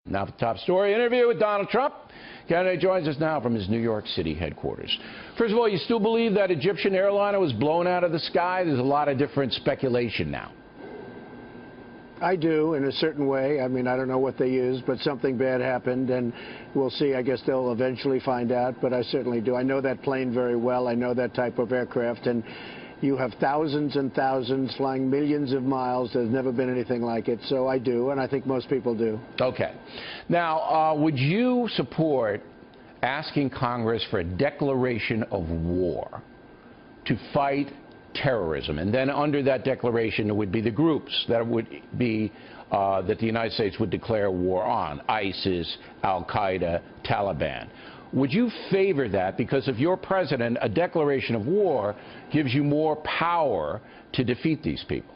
Now for the top story, interview with Donald Trump. Candidate joins us now from his New York City headquarters. First of all, you still believe that Egyptian airliner was blown out of the sky? There's a lot of different speculation now. I do, in a certain way. I mean, I don't know what they used, but something bad happened, and we'll see. I guess they'll eventually find out, but I certainly do. I know that plane very well. I know that type of aircraft, and you have thousands and thousands flying millions of miles. There's never been anything like it, so I do, and I think most people do. Okay. Now, would you support asking Congress for a declaration of war to fight terrorism? And then under that declaration, there would be the groups that would be that the United States would declare war on: ISIS, Al-Qaeda, Taliban. Would you favor that? Because if you're president, a declaration of war gives you more power to defeat these people.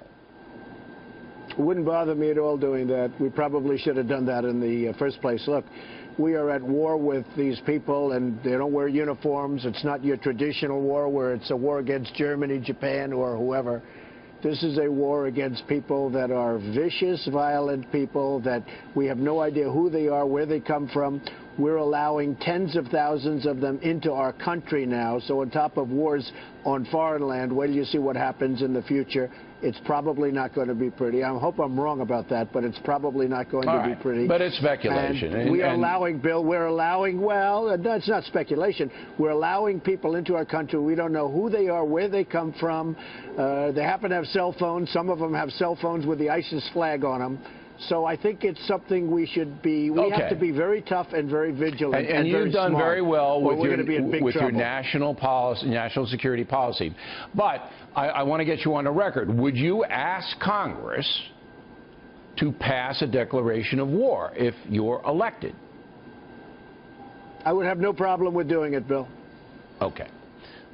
It wouldn't bother me at all doing that. We probably should have done that in the first place. Look, we are at war with these people, and they don't wear uniforms. It's not your traditional war where it's a war against Germany, Japan, or whoever. This is a war against people that are vicious, violent people that we have no idea who they are, where they come from. We're allowing tens of thousands of them into our country now. So on top of wars on foreign land, wait till you see what happens in the future. It's probably not going to be pretty. I hope I'm wrong about that, but it's probably not going to be pretty. But it's speculation. And we are allowing, Bill, well, that's not speculation. We're allowing people into our country. We don't know who they are, where they come from. They happen to have cell phones. Some of them have cell phones with the ISIS flag on them. So I think it's something we should be. We have to be very tough and very vigilant. And you've done very well with your national policy, national security policy. But I want to get you on the record. Would you ask Congress to pass a declaration of war if you're elected? I would have no problem with doing it, Bill. Okay.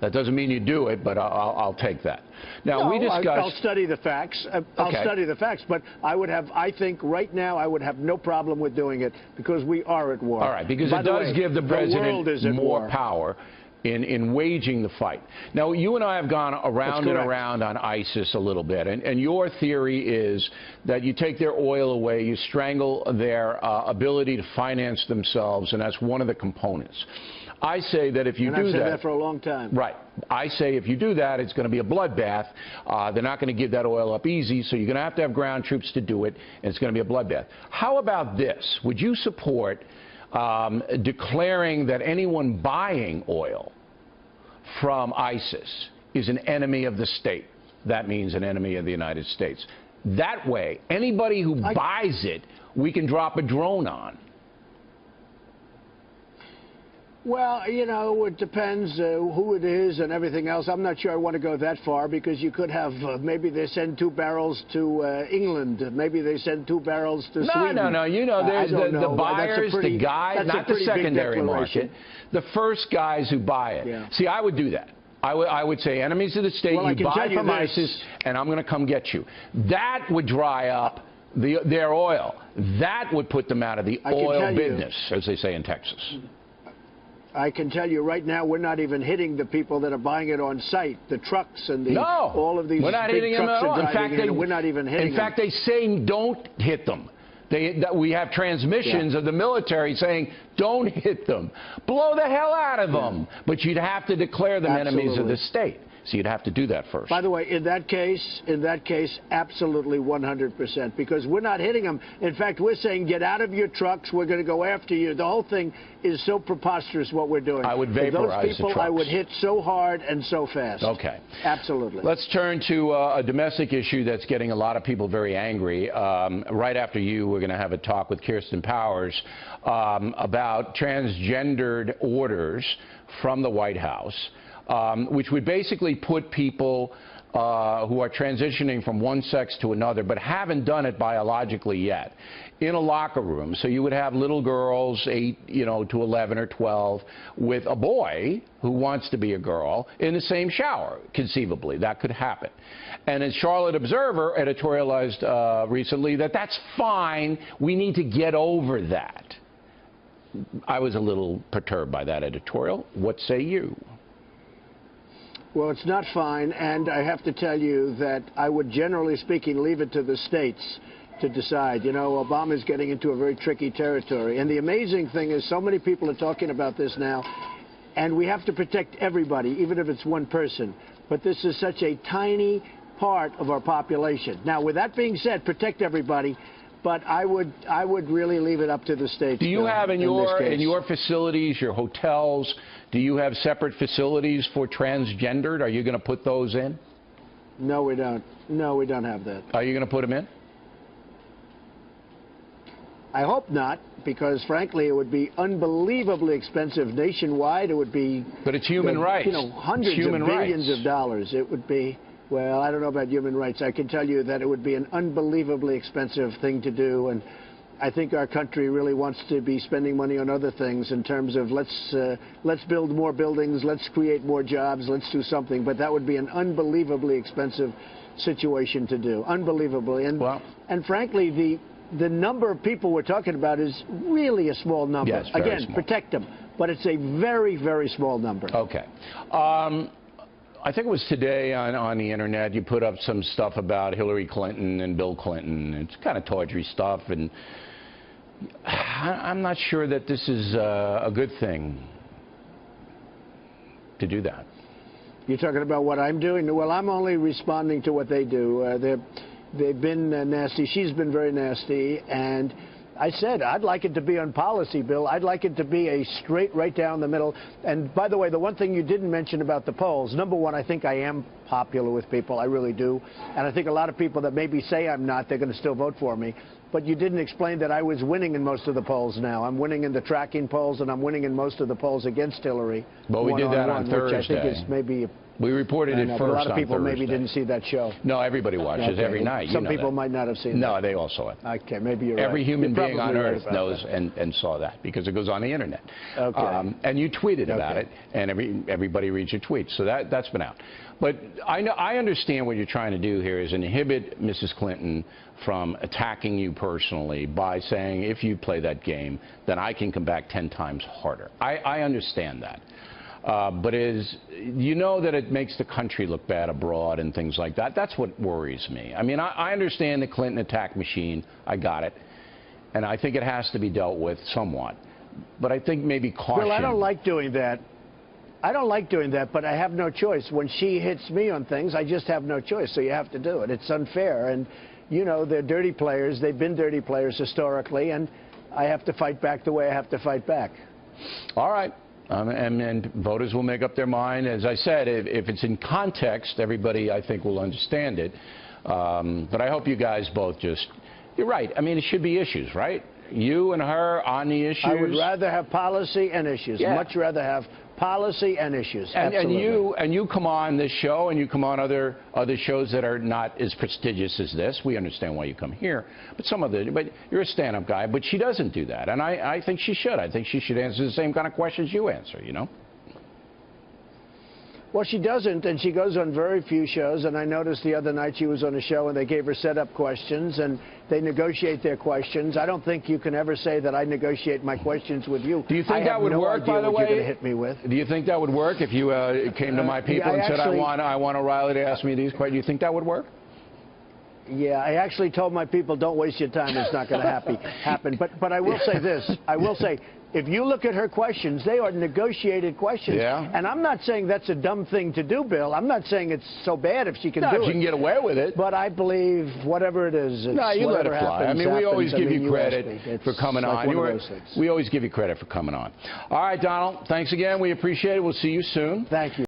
That doesn't mean you do it, but I'll take that. Now, no, we discussed... I'll study the facts. I'll study the facts, but I think right now I would have no problem with doing it because we are at war. All right, because it does give the president more power in waging the fight. Now, you and I have gone around and around on ISIS a little bit, and your theory is that you take their oil away, you strangle their ability to finance themselves, and that's one of the components. I say that if you do that... I've said that for a long time. Right. I say if you do that, it's going to be a bloodbath. They're not going to give that oil up easy, so you're going to have ground troops to do it, and it's going to be a bloodbath. How about this? Would you support declaring that anyone buying oil from ISIS is an enemy of the state? That means an enemy of the United States. That way, anybody who buys it, we can drop a drone on. Well, you know, it depends who it is and everything else. I'm not sure I want to go that far because you could have maybe they send 2 barrels to England. Maybe they send 2 barrels to Sweden. No. You know, there's the buyers, the guys, not the secondary market, the first guys who buy it. Yeah. See, I would do that. I would say enemies of the state, you buy from ISIS, and I'm going to come get you. That would dry up their oil. That would put them out of the oil business, as they say in Texas. I can tell you right now, we're not even hitting the people that are buying it on site, the trucks and all of these big trucks are driving in, we're not even hitting them. In fact, they say don't hit them. We have transmissions of the military saying don't hit them. Blow the hell out of them. But you'd have to declare them enemies of the state. So you'd have to do that first. By the way, in that case, absolutely 100%, because we're not hitting them. In fact, we're saying get out of your trucks. We're going to go after you. The whole thing is so preposterous what we're doing. I would vaporize those people, the trucks. I would hit so hard and so fast. Okay. Absolutely. Let's turn to a domestic issue that's getting a lot of people very angry. Right after you, we're going to have a talk with Kirsten Powers about transgendered orders from the White House. Which would basically put people who are transitioning from one sex to another but haven't done it biologically yet in a locker room. So you would have little girls, 8 to 11 or 12, with a boy who wants to be a girl in the same shower, conceivably. That could happen. And as Charlotte Observer editorialized recently, that's fine. We need to get over that. I was a little perturbed by that editorial. What say you? Well, it's not fine, and I have to tell you that I would, generally speaking, leave it to the states to decide. You know, Obama's getting into a very tricky territory. And the amazing thing is so many people are talking about this now, and we have to protect everybody, even if it's one person. But this is such a tiny part of our population. Now, with that being said, protect everybody, but I would really leave it up to the states. Do you have in your facilities, your hotels, do you have separate facilities for transgendered? Are you going to put those in? No, we don't. No, we don't have that. Are you going to put them in? I hope not, because frankly, it would be unbelievably expensive nationwide. It would be. But it's human rights. You know, hundreds of billions of dollars. It would be. Well, I don't know about human rights. I can tell you that it would be an unbelievably expensive thing to do, and I think our country really wants to be spending money on other things in terms of let's build more buildings, let's create more jobs, let's do something. But that would be an unbelievably expensive situation to do, unbelievably. And frankly, the number of people we're talking about is really a small number. Yes, again, small. Protect them, but it's a very, very small number. Okay. I think it was today on the internet you put up some stuff about Hillary Clinton and Bill Clinton. It's kind of tawdry stuff, and I'm not sure that this is a good thing to do that. You're talking about what I'm doing? Well, I'm only responding to what they do. They've been nasty. She's been very nasty, and I said I'd like it to be on policy, Bill. I'd like it to be a straight right down the middle. And by the way, the one thing you didn't mention about the polls, number one, I think I am popular with people. I really do. And I think a lot of people that maybe say I'm not, they're going to still vote for me. But you didn't explain that I was winning in most of the polls now. I'm winning in the tracking polls, and I'm winning in most of the polls against Hillary. But we did that on Thursday. Which I think is maybe... We reported it first on Thursday. A lot of people maybe didn't see that show. No, everybody watches every night. Some people might not have seen that. No, they all saw it. Okay, maybe you're right. Every human being on earth knows and saw that because it goes on the internet. Okay. And you tweeted about it, and everybody reads your tweets. So that's been out. But I understand what you're trying to do here is inhibit Mrs. Clinton from attacking you personally by saying, if you play that game, then I can come back 10 times harder. I understand that. But you know that it makes the country look bad abroad and things like that. That's what worries me. I mean, I understand the Clinton attack machine. I got it. And I think it has to be dealt with somewhat. But I think maybe caution. Well, I don't like doing that. I don't like doing that, but I have no choice. When she hits me on things, I just have no choice, so you have to do it. It's unfair. And, you know, they're dirty players. They've been dirty players historically, and I have to fight back the way I have to fight back. All right. And voters will make up their mind. As I said, if it's in context, everybody, I think, will understand it. But I hope you guys both you're right. I mean, it should be issues, right? You and her on the issues. I would rather have policy and issues. Yeah. Much rather have policy and issues. And you come on this show, and you come on other shows that are not as prestigious as this. We understand why you come here, but but you're a stand-up guy. But she doesn't do that, and I think she should. I think she should answer the same kind of questions you answer. You know. Well, she doesn't, and she goes on very few shows. And I noticed the other night she was on a show, and they gave her set-up questions, and they negotiate their questions. I don't think you can ever say that I negotiate my questions with you. Do you think that would work, by the way? You're going to hit me with. Do you think that would work if you came to my people and said, I want O'Reilly to ask me these questions? Do you think that would work? Yeah, I actually told my people, don't waste your time. It's not going to happen. But I will say this. I will say, if you look at her questions, they are negotiated questions. Yeah. And I'm not saying that's a dumb thing to do, Bill. I'm not saying it's so bad if she can do it. If she can get away with it. But I believe whatever it is, it's you let it fly. Happens, I mean, we always give you credit for coming on. We always give you credit for coming on. All right, Donald, thanks again. We appreciate it. We'll see you soon. Thank you.